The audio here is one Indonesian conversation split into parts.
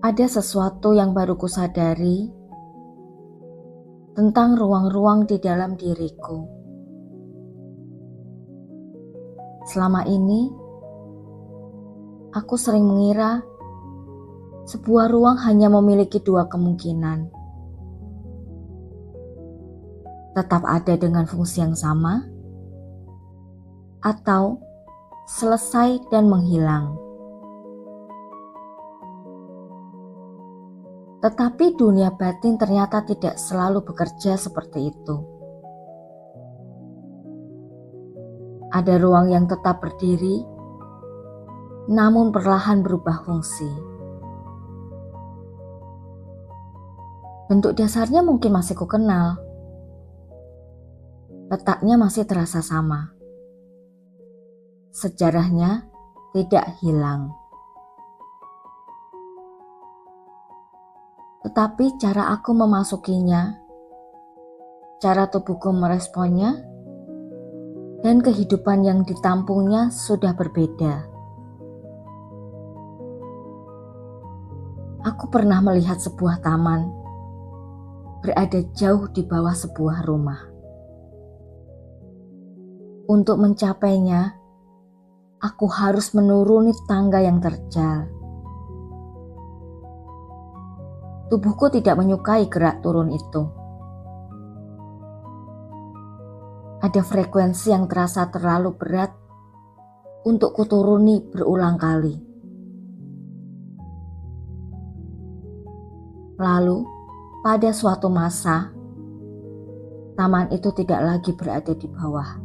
Ada sesuatu yang baru kusadari tentang ruang-ruang di dalam diriku. Selama ini, aku sering mengira sebuah ruang hanya memiliki dua kemungkinan. Tetap ada dengan fungsi yang sama, atau selesai dan menghilang. Tetapi dunia batin ternyata tidak selalu bekerja seperti itu. Ada ruang yang tetap berdiri, namun perlahan berubah fungsi. Bentuk dasarnya mungkin masih kukenal. Letaknya masih terasa sama. Sejarahnya tidak hilang. Tetapi cara aku memasukinya, cara tubuhku meresponnya, dan kehidupan yang ditampungnya sudah berbeda. Aku pernah melihat sebuah taman berada jauh di bawah sebuah rumah. Untuk mencapainya, aku harus menuruni tangga yang terjal. Tubuhku tidak menyukai gerak turun itu. Ada frekuensi yang terasa terlalu berat untuk kuturuni berulang kali. Lalu, pada suatu masa, taman itu tidak lagi berada di bawah.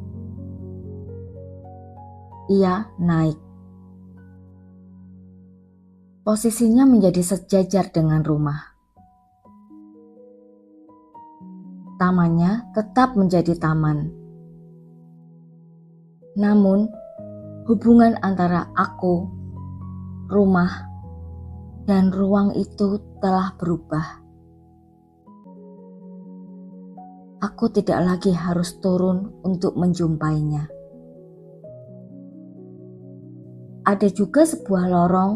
Ia naik. Posisinya menjadi sejajar dengan rumah. Tamannya tetap menjadi taman. Namun, hubungan antara aku, rumah, dan ruang itu telah berubah. Aku tidak lagi harus turun untuk menjumpainya. Ada juga sebuah lorong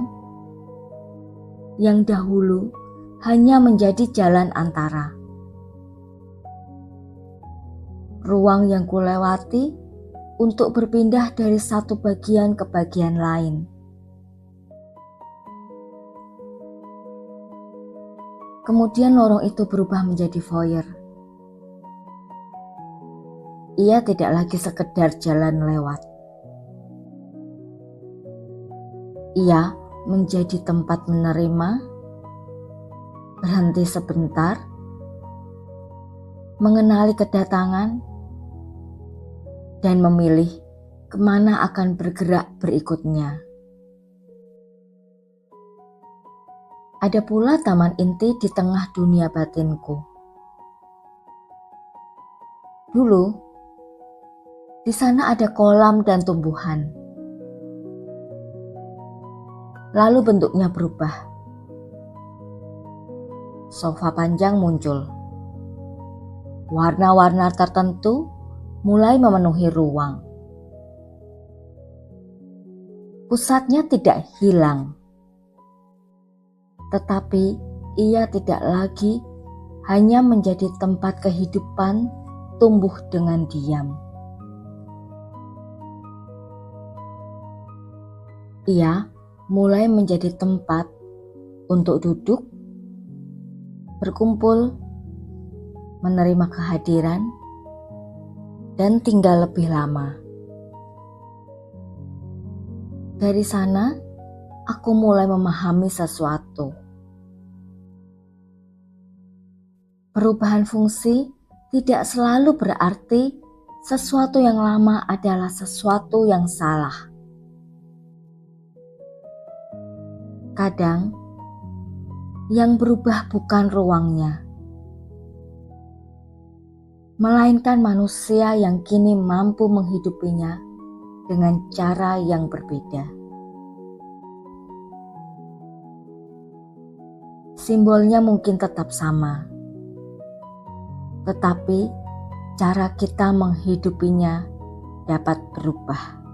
yang dahulu hanya menjadi jalan antara. Ruang yang kulewati untuk berpindah dari satu bagian ke bagian lain. Kemudian lorong itu berubah menjadi foyer. Ia tidak lagi sekedar jalan lewat. Ia menjadi tempat menerima, berhenti sebentar, mengenali kedatangan, dan memilih kemana akan bergerak berikutnya. Ada pula taman inti di tengah dunia batinku. Dulu, di sana ada kolam dan tumbuhan. Lalu bentuknya berubah. Sofa panjang muncul. Warna-warna tertentu mulai memenuhi ruang. Pusatnya tidak hilang, tetapi ia tidak lagi hanya menjadi tempat kehidupan tumbuh dengan diam. Ia mulai menjadi tempat untuk duduk, berkumpul, menerima kehadiran, dan tinggal lebih lama. Dari sana, aku mulai memahami sesuatu. Perubahan fungsi tidak selalu berarti sesuatu yang lama adalah sesuatu yang salah. Kadang, yang berubah bukan ruangnya, melainkan manusia yang kini mampu menghidupinya dengan cara yang berbeda. Simbolnya mungkin tetap sama, tetapi cara kita menghidupinya dapat berubah.